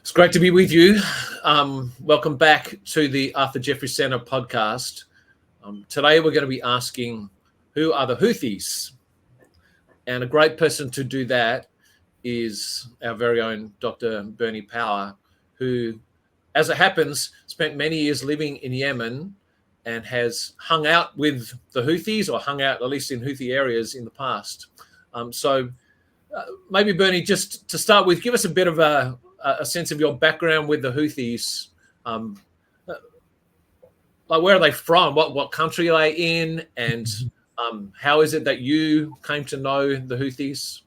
It's great to be with you. Welcome back to the Arthur Jeffrey Center podcast. Today we're going to be asking, who are the Houthis? And a great person to do that is our very own Dr. Bernie Power, who, as it happens, spent many years living in Yemen and has hung out with the Houthis, or hung out at least in Houthi areas in the past. Maybe Bernie, just to start with, give us a bit of a sense of your background with the Houthis. Like, where are they from? What country are they in? And how is it that you came to know the Houthis?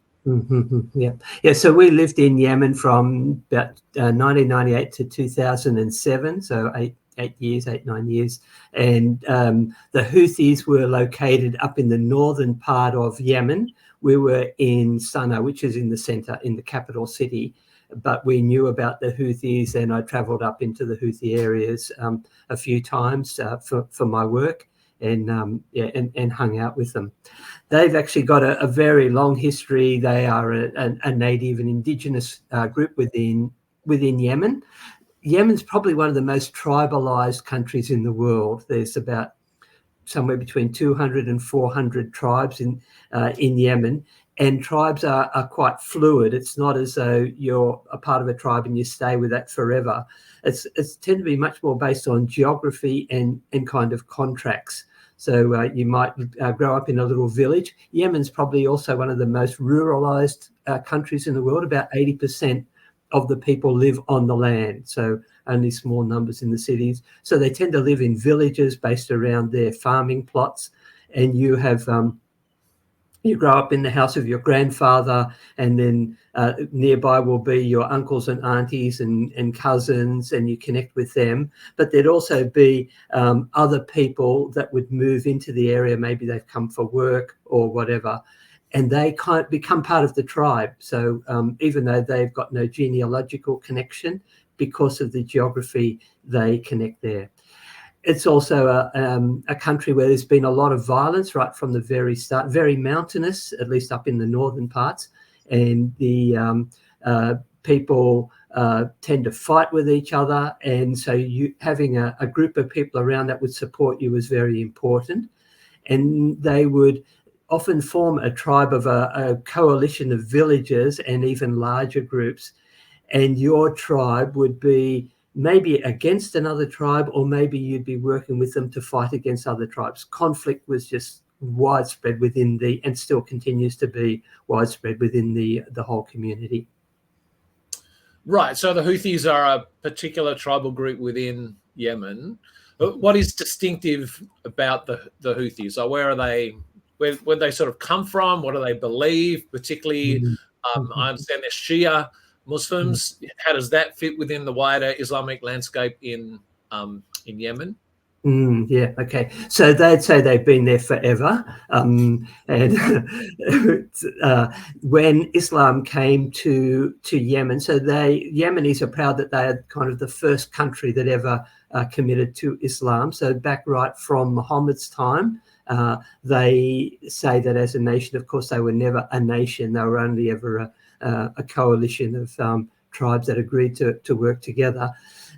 Yeah. So we lived in Yemen from about 1998 to 2007. So 9 years. And the Houthis were located up in the northern part of Yemen. We were in Sana'a, which is in the center, in the capital city. But we knew about the Houthis, and I travelled up into the Houthi areas a few times for my work, and hung out with them. They've actually got a very long history. They are a native and indigenous group within Yemen. Yemen's probably one of the most tribalized countries in the world. There's about somewhere between 200 and 400 tribes in Yemen. And tribes are quite fluid. It's not as though you're a part of a tribe and you stay with that forever. It's tend to be much more based on geography and kind of contracts. So you might grow up in a little village. Yemen's probably also one of the most ruralized countries in the world. About 80% of the people live on the land, so only small numbers in the cities. So they tend to live in villages based around their farming plots, and you have you grow up in the house of your grandfather, and then nearby will be your uncles and aunties and cousins, and you connect with them. But there'd also be other people that would move into the area. Maybe they've come for work or whatever, and they kind of become part of the tribe. So even though they've got no genealogical connection, because of the geography, they connect there. It's also a country where there's been a lot of violence right from the very start, very mountainous, at least up in the northern parts. And the people tend to fight with each other. And so you having a group of people around that would support you was very important. And they would often form a tribe of a coalition of villages and even larger groups. And your tribe would be maybe against another tribe, or maybe you'd be working with them to fight against other tribes. Conflict was just widespread within and still continues to be widespread within the whole community. Right. So the Houthis are a particular tribal group within Yemen. What is distinctive about the Houthis? So where are they? Where they sort of come from? What do they believe? Particularly, I understand they're Shia Muslims. How does that fit within the wider Islamic landscape in Yemen? Yeah, okay. So they'd say they've been there forever. And when Islam came to Yemen, so Yemenis are proud that they are kind of the first country that ever committed to Islam. So back right from Muhammad's time, they say that as a nation, of course, they were never a nation. They were only ever a coalition of tribes that agreed to work together.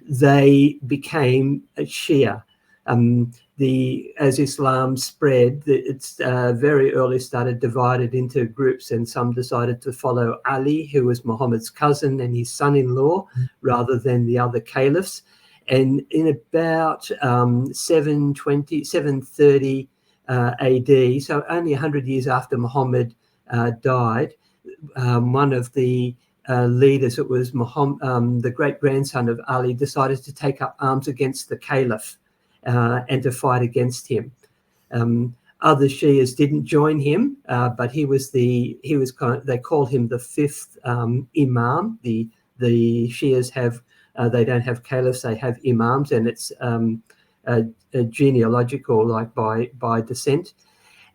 They became a Shia. As Islam spread, it's very early started divided into groups, and some decided to follow Ali, who was Muhammad's cousin and his son-in-law, rather than the other caliphs. And in about 730 AD, so only 100 years after Muhammad died, one of the leaders, it was Muhammad, the great-grandson of Ali, decided to take up arms against the caliph and to fight against him. Other Shias didn't join him, but they called him the fifth imam. The Shias have they don't have caliphs, they have imams, and it's genealogical, like by descent.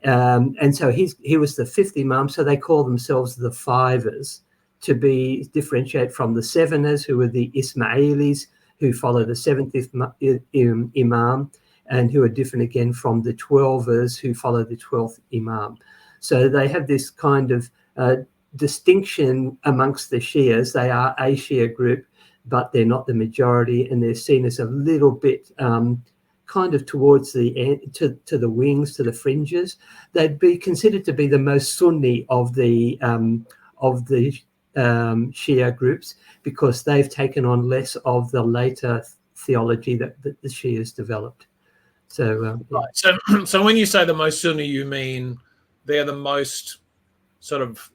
And so he was the fifth imam, so they call themselves the Fivers, to be differentiated from the Seveners, who were the Ismailis, who follow the seventh imam, and who are different again from the Twelvers, who follow the 12th imam. So they have this kind of distinction amongst the Shias. They are a Shia group, but they're not the majority, and they're seen as a little bit kind of towards the end, to the wings, to the fringes. They'd be considered to be the most Sunni of the Shia groups, because they've taken on less of the later theology that the Shias developed. So, right. So when you say the most Sunni, you mean they're the most sort of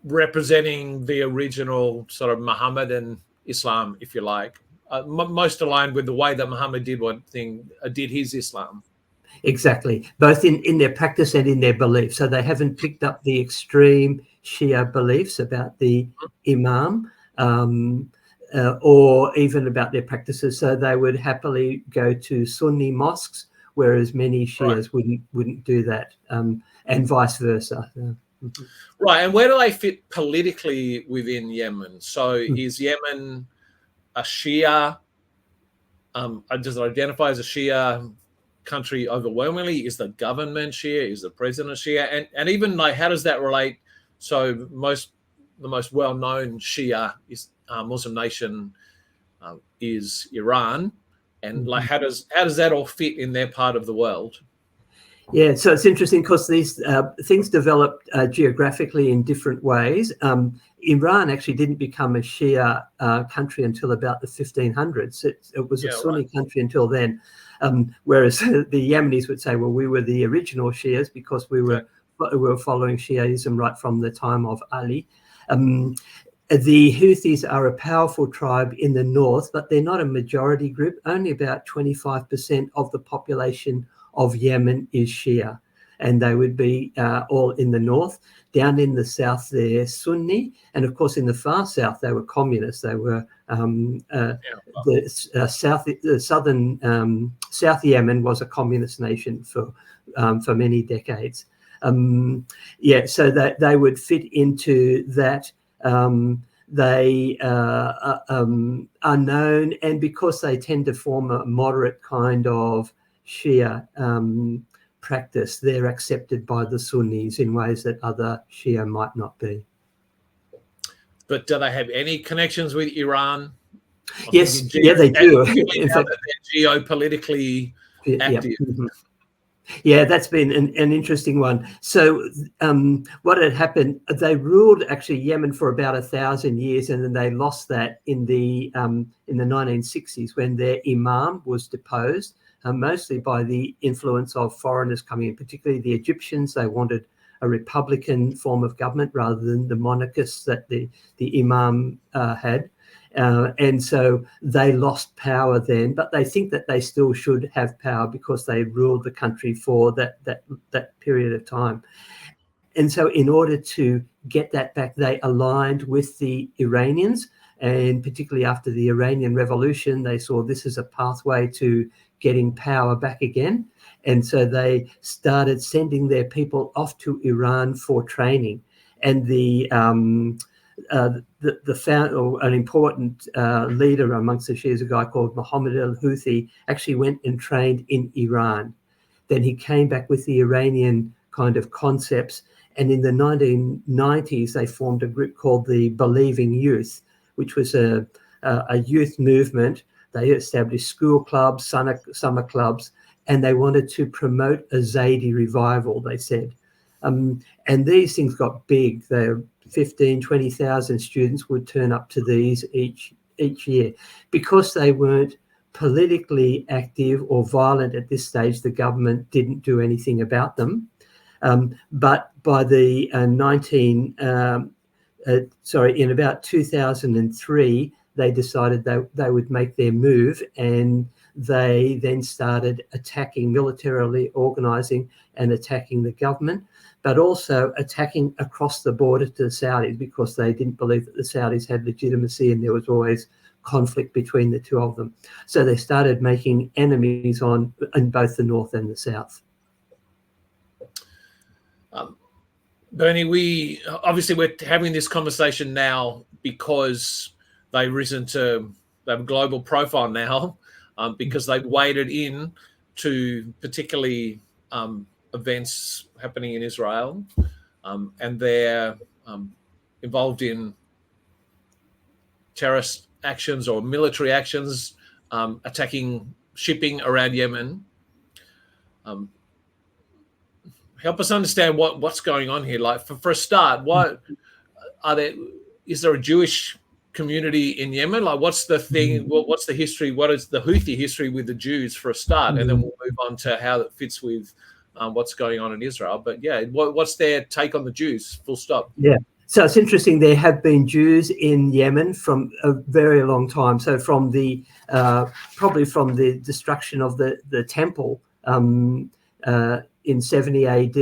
representing the original sort of Mohammedan Islam, if you like, most aligned with the way that Muhammad did his Islam. Exactly, both in their practice and in their belief. So they haven't picked up the extreme Shia beliefs about the Imam, or even about their practices. So they would happily go to Sunni mosques, whereas many Shias wouldn't do that, and vice versa. Right, and where do they fit politically within Yemen? So is Yemen a Shia? Does it identify as a Shia country overwhelmingly? Is the government Shia? Is the president Shia? And even like, how does that relate? So the most well-known Shia is Muslim nation is Iran, and like how does that all fit in their part of the world? Yeah, so it's interesting because these things developed geographically in different ways. Iran actually didn't become a Shia country until about the 1500s. It was a Sunni country until then, whereas the Yemenis would say, well, we were the original Shias because we were following Shiaism right from the time of Ali. The Houthis are a powerful tribe in the north, but they're not a majority group. Only about 25% of the population of Yemen is Shia, and they would be all in the north. Down in the south, they're Sunni, and of course in the far south, they were communists. They were South Yemen was a communist nation for many decades. So that they would fit into that. They are known, and because they tend to form a moderate kind of Shia practice, they're accepted by the Sunnis in ways that other Shia might not be. But do they have any connections with Iran? Yes, they do. In fact, they're geopolitically active. Yeah, that's been an interesting one. So what had happened, they ruled actually Yemen for about 1,000 years, and then they lost that in the 1960s when their imam was deposed, mostly by the influence of foreigners coming in, particularly the Egyptians. They wanted a republican form of government rather than the monarchists that the imam had. And so they lost power then, but they think that they still should have power because they ruled the country for that period of time. And so in order to get that back, they aligned with the Iranians, and particularly after the Iranian Revolution, they saw this as a pathway to getting power back again. And so they started sending their people off to Iran for training. And an important leader amongst the Shias, a guy called Muhammad al-Houthi, actually went and trained in Iran. Then he came back with the Iranian kind of concepts. And in the 1990s, they formed a group called the Believing Youth, which was a youth movement. They established school clubs, summer clubs, and they wanted to promote a Zaydi revival, they said. And these things got big. They're 15,000, 20,000 students would turn up to these each year. Because they weren't politically active or violent at this stage, the government didn't do anything about them. But by the in about 2003, they decided they would make their move, and they then started attacking, militarily organizing and attacking the government, but also attacking across the border to the Saudis, because they didn't believe that the Saudis had legitimacy and there was always conflict between the two of them. So they started making enemies in both the north and the south. Bernie, we're having this conversation now because they've risen to they have a global profile now, because they've waded in to particularly events happening in Israel, and they're involved in terrorist actions or military actions, attacking shipping around Yemen. Help us understand what's going on here. Like for a start, is there a Jewish community in Yemen? Like what's the thing? What's the history? What is the Houthi history with the Jews for a start? And then we'll move on to how it fits with what's going on in Israel. But yeah, what's their take on the Jews? Full stop. Yeah. So it's interesting. There have been Jews in Yemen from a very long time. So from the probably from the destruction of the temple in 70 AD,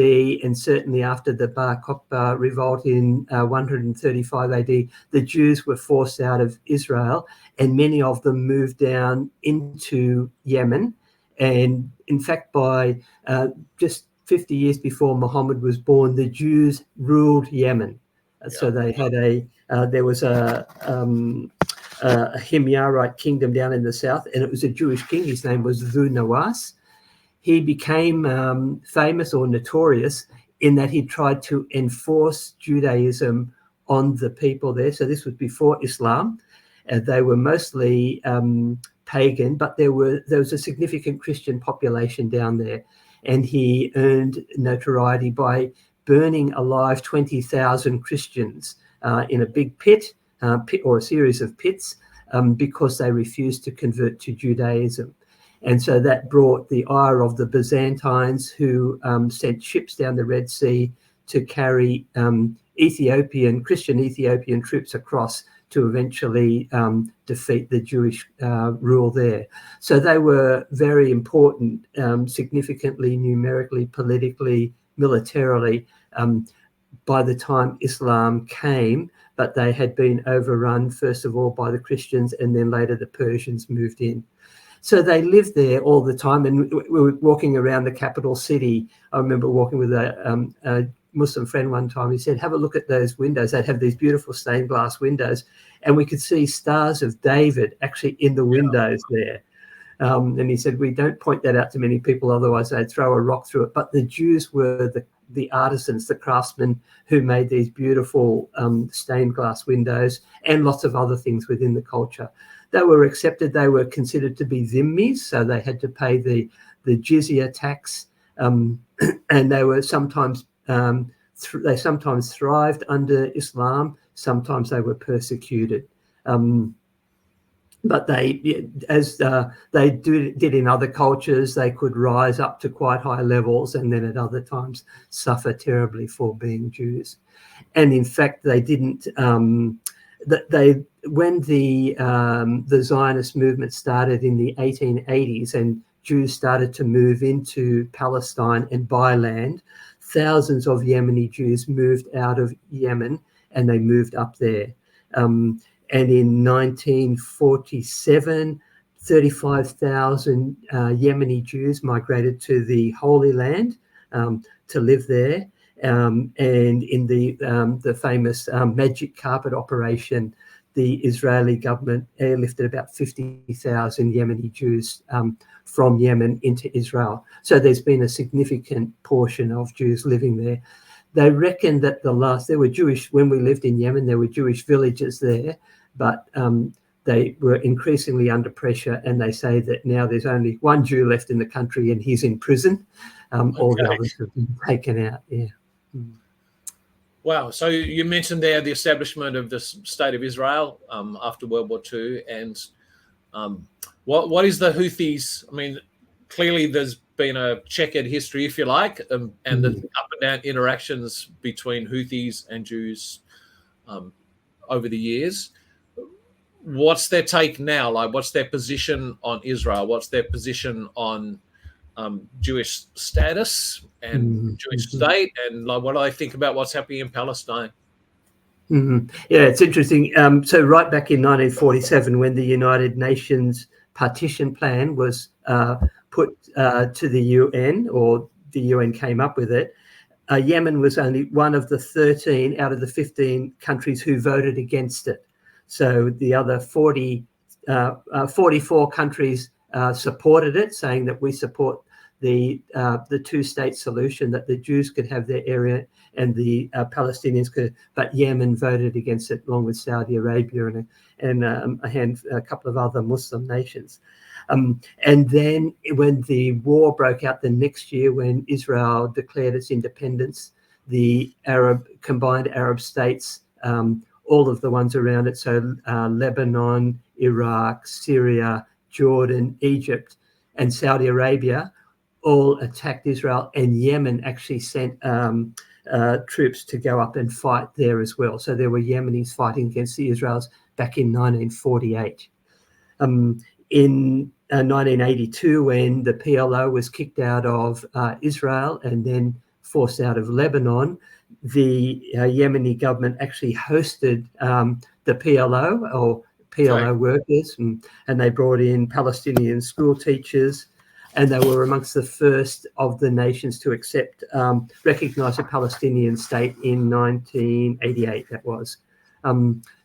and certainly after the Bar Kokhba revolt in 135 AD, the Jews were forced out of Israel, and many of them moved down into Yemen. And in fact, by just 50 years before Muhammad was born, the Jews ruled Yemen. So they had there was a Himyarite kingdom down in the south, and it was a Jewish king. His name was Dhu Nawas. He became famous or notorious in that he tried to enforce Judaism on the people there. So this was before Islam. They were mostly pagan, but there was a significant Christian population down there. And he earned notoriety by burning alive 20,000 Christians in a big pit or a series of pits because they refused to convert to Judaism. And so that brought the ire of the Byzantines, who sent ships down the Red Sea to carry Christian Ethiopian troops across to eventually defeat the Jewish rule there. So they were very important, significantly, numerically, politically, militarily, by the time Islam came, but they had been overrun, first of all, by the Christians, and then later the Persians moved in. So they lived there all the time, and we were walking around the capital city. I remember walking with a Muslim friend one time. He said, have a look at those windows. They'd have these beautiful stained glass windows, and we could see stars of David actually in the windows there. And he said, we don't point that out to many people, otherwise they'd throw a rock through it. But the Jews were the artisans, the craftsmen who made these beautiful stained glass windows and lots of other things within the culture. They were accepted. They were considered to be dhimmis, so they had to pay the jizya tax, and they were sometimes they sometimes thrived under Islam. Sometimes they were persecuted. But they, as they did in other cultures, they could rise up to quite high levels, and then at other times suffer terribly for being Jews. And in fact, they didn't. When the Zionist movement started in the 1880s, and Jews started to move into Palestine and buy land, thousands of Yemeni Jews moved out of Yemen and they moved up there. And in 1947, 35,000 Yemeni Jews migrated to the Holy Land to live there. And in the famous Magic Carpet operation, the Israeli government airlifted about 50,000 Yemeni Jews from Yemen into Israel. So there's been a significant portion of Jews living there. They reckon that there were Jewish, when we lived in Yemen, there were Jewish villages there, but they were increasingly under pressure, and they say that now there's only one Jew left in the country and he's in prison. All the others have been taken out, yeah. Wow. So you mentioned there the establishment of the State of Israel after World War II. And what is the Houthis? I mean, clearly there's been a checkered history, if you like, and the up and down interactions between Houthis and Jews over the years. What's their take now? Like, what's their position on Israel? What's their position on Jewish status and Jewish state, and like what do they think about what's happening in Palestine? Yeah, it's interesting. So right back in 1947, when the United Nations partition plan was put to the UN, or the UN came up with it, Yemen was only one of the 13 out of the 15 countries who voted against it. So the other 44 countries supported it, saying that we support the two-state ssolution, that the Jews could have their area and the Palestinians could, but Yemen voted against it, along with Saudi Arabia and a couple of other Muslim nations. And then when the war broke out the next year, when Israel declared its independence, the combined Arab states, all of the ones around it, so Lebanon, Iraq, Syria, Jordan, Egypt, and Saudi Arabia, all attacked Israel, and Yemen actually sent troops to go up and fight there as well. So there were Yemenis fighting against the Israelis back in 1948. In 1982, when the PLO was kicked out of Israel and then forced out of Lebanon, the Yemeni government actually hosted the PLO or PLO workers, and they brought in Palestinian school teachers, and they were amongst the first of the nations to recognize a Palestinian state in 1988, that was.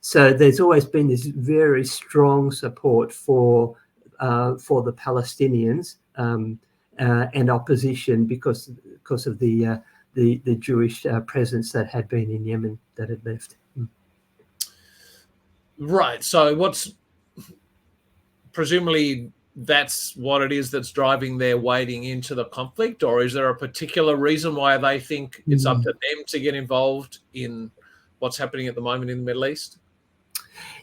So there's always been this very strong support for the Palestinians and opposition because of the Jewish presence that had been in Yemen that had left. Right. So presumably that's what it is that's driving their wading into the conflict, or is there a particular reason why they think it's up to them to get involved in what's happening at the moment in the Middle East?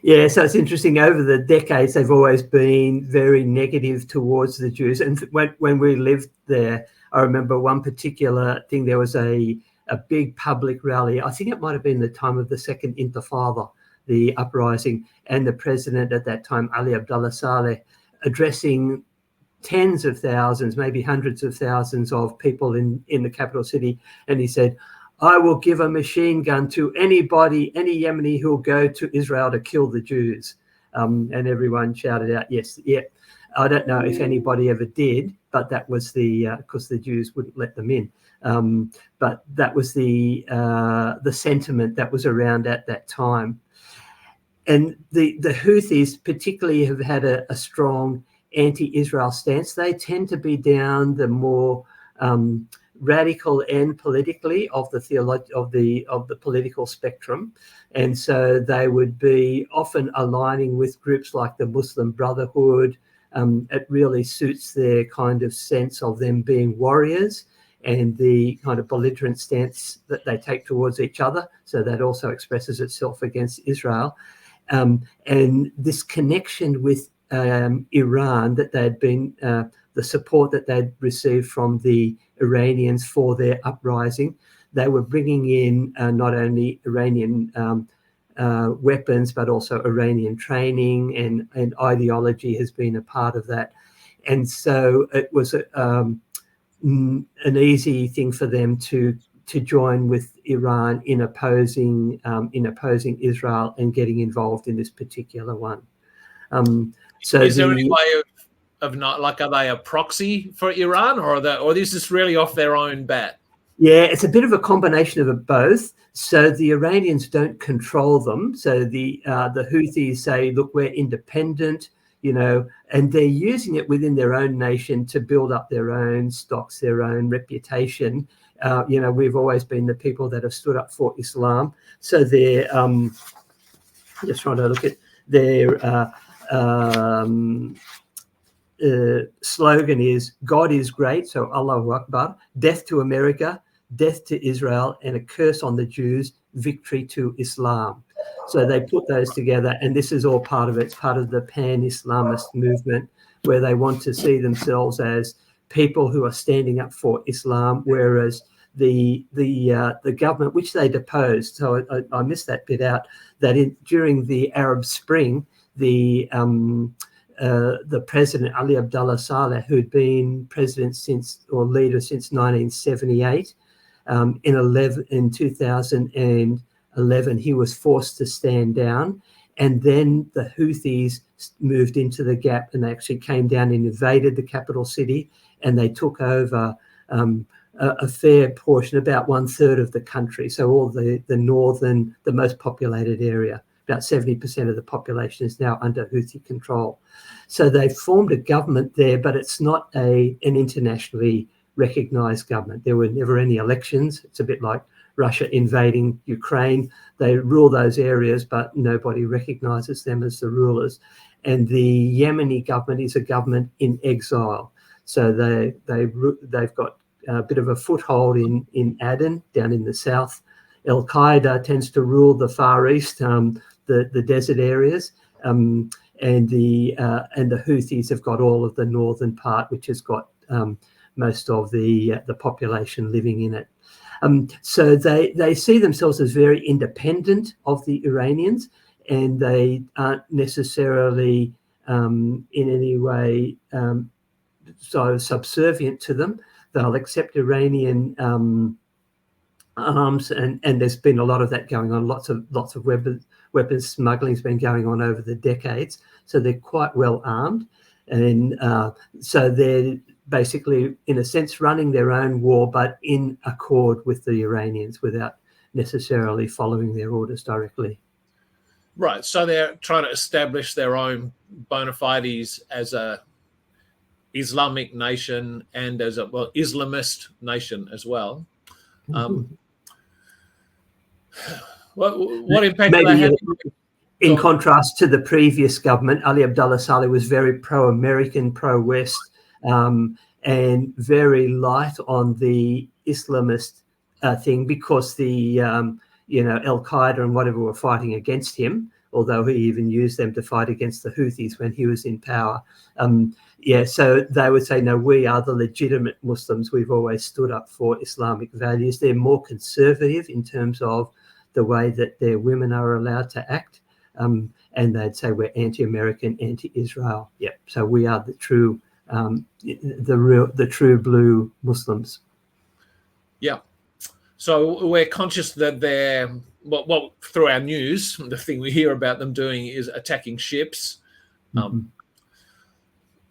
Yeah, so it's interesting. Over the decades, they've always been very negative towards the Jews. And when we lived there, I remember one particular thing. There was a big public rally. I think it might have been the time of the Second Intifada, the uprising, and the president at that time, Ali Abdullah Saleh, addressing tens of thousands, maybe hundreds of thousands of people in the capital city. And he said, "I will give a machine gun to any Yemeni who will go to Israel to kill the Jews." And everyone shouted out, "Yes, yeah." I don't know if anybody ever did, but that was because the Jews wouldn't let them in. But that was the sentiment that was around at that time. And the Houthis particularly have had a strong anti-Israel stance. They tend to be down the more radical end politically of the political spectrum, and so they would be often aligning with groups like the Muslim Brotherhood. It really suits their kind of sense of them being warriors and the kind of belligerent stance that they take towards each other. So that also expresses itself against Israel. And this connection with Iran, that they'd been, the support that they'd received from the Iranians for their uprising, they were bringing in not only Iranian weapons, but also Iranian training, and ideology has been a part of that. And so it was an easy thing for them to join with Iran in opposing Israel and getting involved in this particular one. So is there any way of not, like, are they a proxy for Iran, or is this really off their own bat? Yeah, it's a bit of a combination of both. So the Iranians don't control them. So the Houthis say, look, we're independent, and they're using it within their own nation to build up their own stocks, their own reputation. We've always been the people that have stood up for Islam. So they're just trying to look at their slogan is "God is great," so Allahu Akbar, death to America, death to Israel, and a curse on the Jews, victory to Islam. So they put those together, and this is all part of it. It's part of the pan-Islamist movement, where they want to see themselves as people who are standing up for Islam, whereas the government, which they deposed, so I missed that bit out, that during the Arab Spring, the president, Ali Abdullah Saleh, who'd been president leader since 1978, in 2011, he was forced to stand down. And then the Houthis moved into the gap, and they actually came down and invaded the capital city, and they took over a fair portion, about 1/3 of the country. So all the northern, the most populated area. about 70% of the population is now under Houthi control. So they've formed a government there, but it's not an internationally recognised government. There were never any elections. It's a bit like Russia invading Ukraine. They rule those areas, but nobody recognises them as the rulers. And the Yemeni government is a government in exile. So they've got a bit of a foothold in Aden, down in the south. Al-Qaeda tends to rule the Far East, the desert areas, and the Houthis have got all of the northern part, which has got most of the population living in it. So they see themselves as very independent of the Iranians, and they aren't necessarily in any way so subservient to them. They'll accept Iranian arms, and there's been a lot of that going on. Lots of weapons smuggling has been going on over the decades. So they're quite well armed, and so they're basically, in a sense, running their own war, but in accord with the Iranians, without necessarily following their orders directly. Right. So they're trying to establish their own bona fides as a Islamic nation and as a Islamist nation as well. What impact do they have? In contrast to the previous government, Ali Abdullah Saleh was very pro-American, pro-West, and very light on the Islamist thing, because the Al-Qaeda and whatever were fighting against him, although he even used them to fight against the Houthis when he was in power. So they would say, no, we are the legitimate Muslims. We've always stood up for Islamic values. They're more conservative in terms of the way that their women are allowed to act. And they'd say we're anti-American, anti-Israel. So we are the true, the true blue Muslims. Yeah. So we're conscious that they're, well, through our news, the thing we hear about them doing is attacking ships.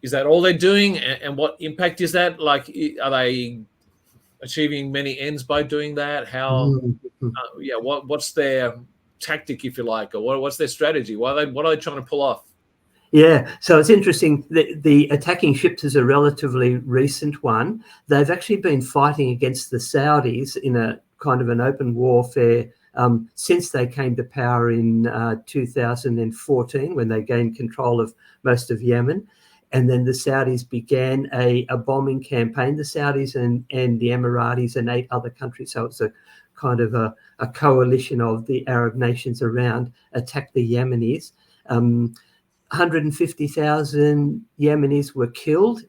Is that all they're doing? And what impact is that? Like, are they achieving many ends by doing that? How, what's their tactic, if you like, or what's their strategy? What are they trying to pull off? Yeah, so it's interesting. The attacking ships is a relatively recent one. They've actually been fighting against the Saudis in a kind of an open warfare since they came to power in 2014, when they gained control of most of Yemen. And then the Saudis began a bombing campaign, the Saudis and the Emiratis and 8 other countries. So it's a kind of a coalition of the Arab nations around, attacked the Yemenis. 150,000 Yemenis were killed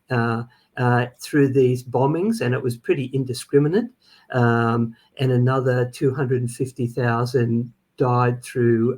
through these bombings, and it was pretty indiscriminate. And another 250,000 died through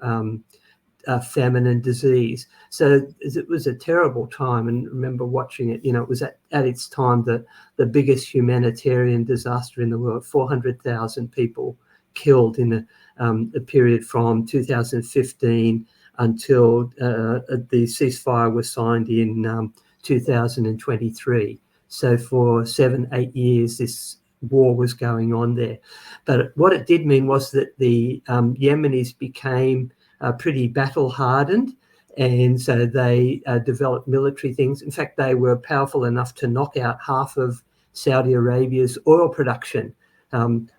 famine and disease. So it was a terrible time, and remember watching it. It was at its time the biggest humanitarian disaster in the world. 400,000 people killed in a period from 2015 until the ceasefire was signed in 2023. So for 7-8 years, this war was going on there. But what it did mean was that the Yemenis became pretty battle hardened, and so they developed military things. In fact, they were powerful enough to knock out half of Saudi Arabia's oil production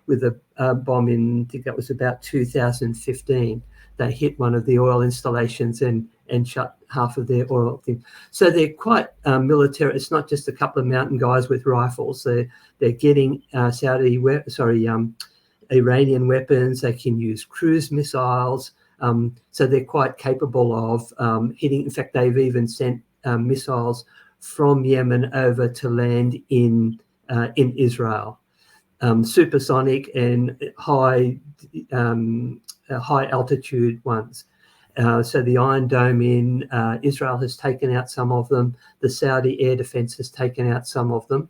with a bomb in, I think that was about 2015. They hit one of the oil installations and shut half of their oil thing. So they're quite military. It's not just a couple of mountain guys with rifles. They're getting Iranian weapons. They can use cruise missiles. So they're quite capable of hitting. In fact, they've even sent missiles from Yemen over to land in Israel, supersonic and high altitude ones. So the Iron Dome in Israel has taken out some of them. The Saudi air defense has taken out some of them.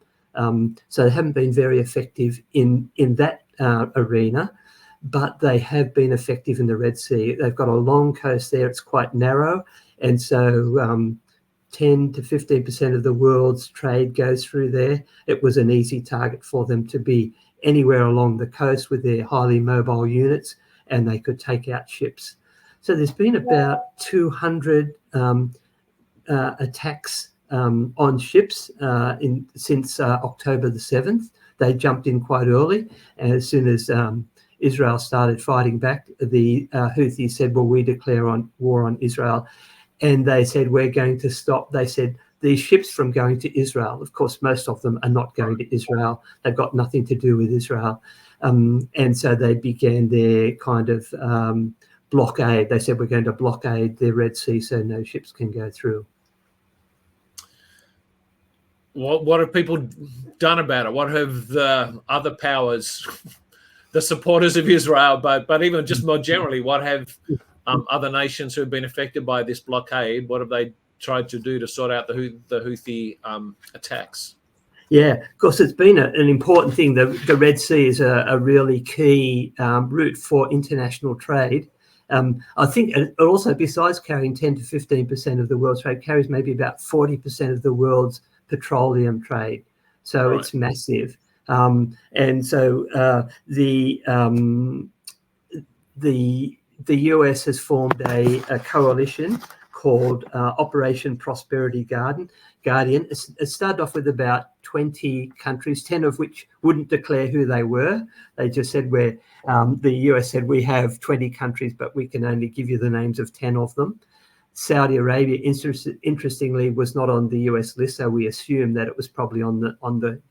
So they haven't been very effective in that arena, but they have been effective in the Red Sea. They've got a long coast there. It's quite narrow. And so 10 to 15% of the world's trade goes through there. It was an easy target for them to be anywhere along the coast with their highly mobile units, and they could take out ships. So there's been about 200 attacks on ships since October the 7th. They jumped in quite early, and as soon as Israel started fighting back, the Houthis said, well, we declare war on Israel. And they said, we're going to stop. They said, these ships from going to Israel. Of course, most of them are not going to Israel. They've got nothing to do with Israel. And so they began their kind of blockade. They said, we're going to blockade the Red Sea so no ships can go through. What have people done about it? What have the other powers, the supporters of Israel, but even just more generally, what have other nations who have been affected by this blockade, what have they tried to do to sort out the Houthi attacks? Yeah, of course, it's been an important thing. The Red Sea is a really key route for international trade. I think it also, besides carrying 10 to 15% of the world's trade, carries maybe about 40% of the world's petroleum trade. So right. It's massive. And so the US has formed a coalition called Operation Prosperity Guardian. It started off with about 20 countries, 10 of which wouldn't declare who they were. They just said the US said, we have 20 countries, but we can only give you the names of 10 of them. Saudi Arabia, interestingly, was not on the US list, so we assume that it was probably on the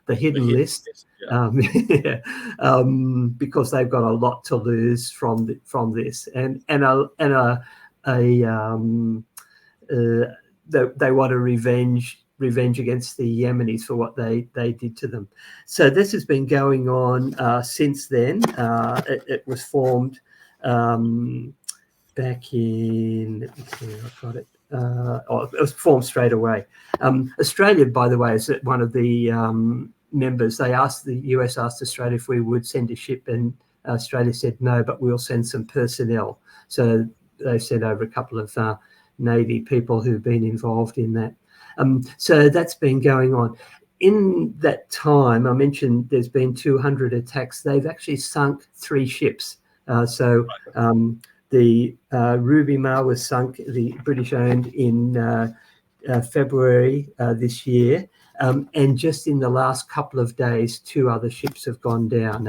hidden list, yeah. Because they've got a lot to lose from this, and they want a revenge against the Yemenis for what they did to them. So this has been going on since then. It was formed back in, let me see, I've got it. It was formed straight away. Australia, by the way, is one of the members. The US asked Australia if we would send a ship, and Australia said no, but we'll send some personnel. So they sent over a couple of Navy people who've been involved in that. So that's been going on. In that time, I mentioned there's been 200 attacks. They've actually sunk 3 ships. The Ruby Mar was sunk, the British-owned, in February this year. And just in the last couple of days, 2 other ships have gone down.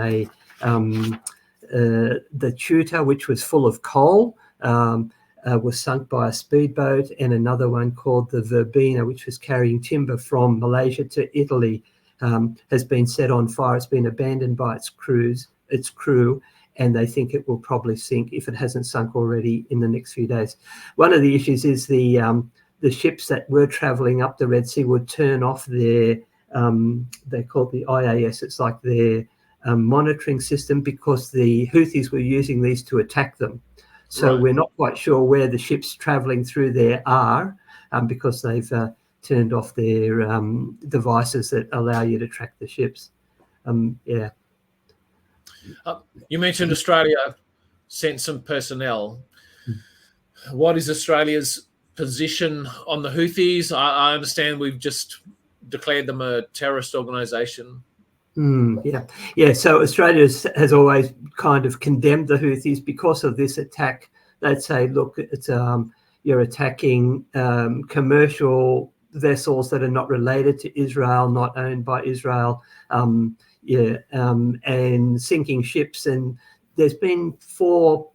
The Tutor, which was full of coal, was sunk by a speedboat, and another one called the Verbena, which was carrying timber from Malaysia to Italy, has been set on fire. It's been abandoned by its crew, and they think it will probably sink, if it hasn't sunk already, in the next few days. One of the issues is the ships that were travelling up the Red Sea would turn off their, they call it the IAS, it's like their monitoring system, because the Houthis were using these to attack them. So right. We're not quite sure where the ships travelling through there are, because they've turned off their devices that allow you to track the ships. Yeah. You mentioned Australia sent some personnel. What is Australia's position on the Houthis? I understand we've just declared them a terrorist organisation. Yeah. So Australia has always kind of condemned the Houthis because of this attack. They'd say, look, it's you're attacking commercial vessels that are not related to Israel, not owned by Israel, and sinking ships. And there's been 4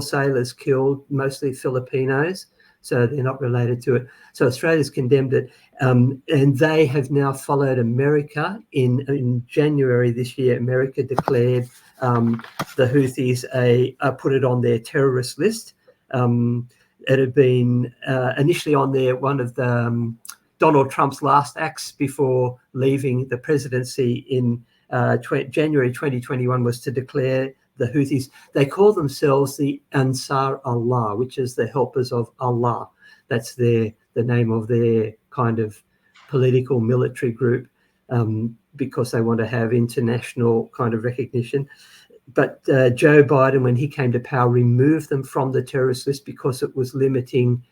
sailors killed, mostly Filipinos, so they're not related to it. So Australia's condemned it, and they have now followed America. In January this year, America declared the Houthis put it on their terrorist list. It had been initially on there. One of the Donald Trump's last acts before leaving the presidency in January 2021 was to declare the Houthis. They call themselves the Ansar Allah, which is the helpers of Allah. That's the name of their kind of political military group, because they want to have international kind of recognition. But Joe Biden, when he came to power, removed them from the terrorist list because it was limiting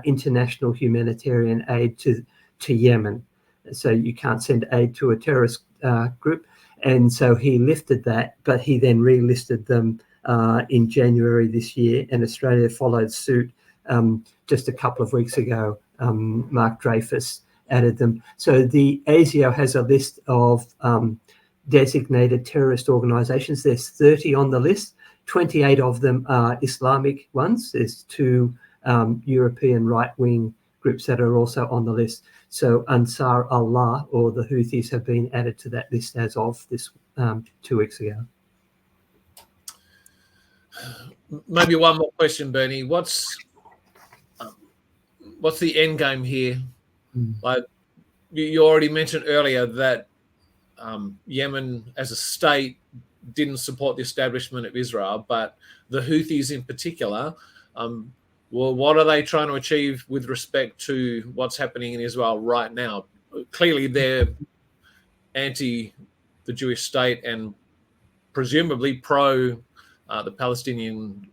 international humanitarian aid to Yemen. So you can't send aid to a terrorist group. And so he lifted that, but he then relisted them in January this year, and Australia followed suit just a couple of weeks ago. Mark Dreyfus added them. So the ASIO has a list of designated terrorist organisations. There's 30 on the list. 28 of them are Islamic ones. There's 2 European right-wing groups that are also on the list. So Ansar Allah, or the Houthis, have been added to that list as of this 2 weeks ago. Maybe one more question, Bernie. What's the end game here? Like you already mentioned earlier that Yemen as a state didn't support the establishment of Israel, but the Houthis in particular, well, what are they trying to achieve with respect to what's happening in Israel right now? Clearly, they're anti the Jewish state and presumably pro the Palestinian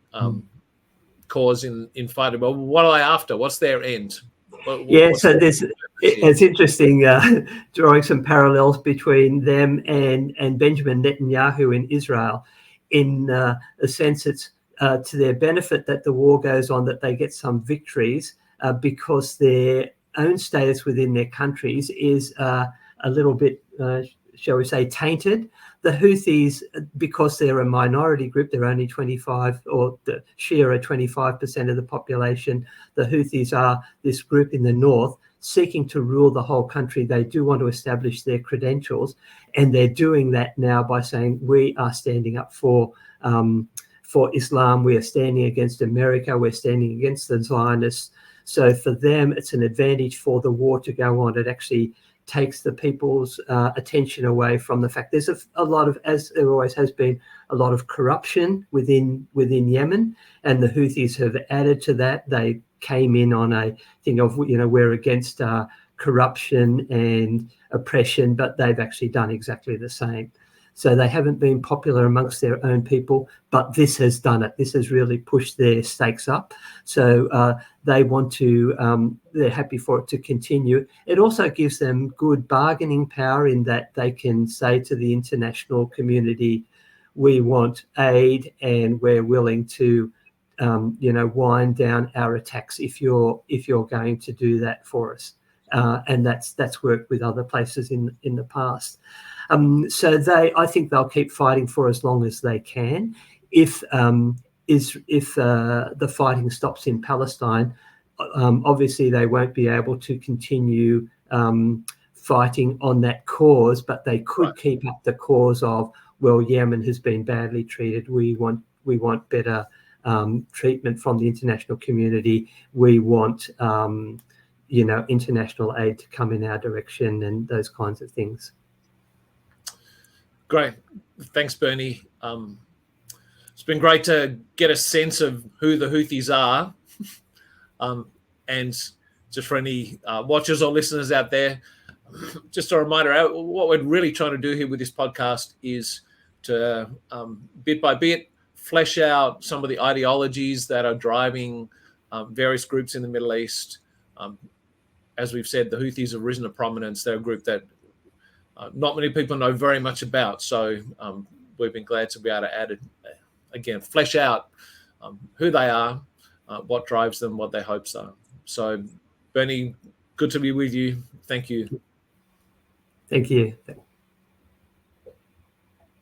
cause in fighting. But what are they after? What's their end? So it's interesting drawing some parallels between them and Benjamin Netanyahu in Israel. In a sense, it's to their benefit that the war goes on, that they get some victories because their own status within their countries is a little bit, shall we say, tainted. The Houthis, because they're a minority group, they're only 25, or the Shia are 25% of the population. The Houthis are this group in the north seeking to rule the whole country. They do want to establish their credentials, and they're doing that now by saying, we are standing up for Islam, we are standing against America, we're standing against the Zionists. So for them, it's an advantage for the war to go on. It actually takes the people's attention away from the fact there's a lot of, as there always has been, a lot of corruption within Yemen, and the Houthis have added to that. They came in on a thing of, we're against corruption and oppression, but they've actually done exactly the same. So they haven't been popular amongst their own people, but this has done it. This has really pushed their stakes up. So they want to, they're happy for it to continue. It also gives them good bargaining power in that they can say to the international community, we want aid and we're willing to, wind down our attacks if you're going to do that for us. And that's worked with other places in the past. So I think they'll keep fighting for as long as they can. If the fighting stops in Palestine, obviously they won't be able to continue fighting on that cause, but they could keep up the cause of, well, Yemen has been badly treated. We want better treatment from the international community. We want international aid to come in our direction and those kinds of things. Great. Thanks, Bernie. It's been great to get a sense of who the Houthis are. And just for any watchers or listeners out there, just a reminder, what we're really trying to do here with this podcast is to, bit by bit, flesh out some of the ideologies that are driving various groups in the Middle East. As we've said, the Houthis have risen to prominence. They're a group that not many people know very much about. So we've been glad to be able to add it, again, flesh out who they are, what drives them, what their hopes are. So, Bernie, good to be with you. Thank you. Thank you.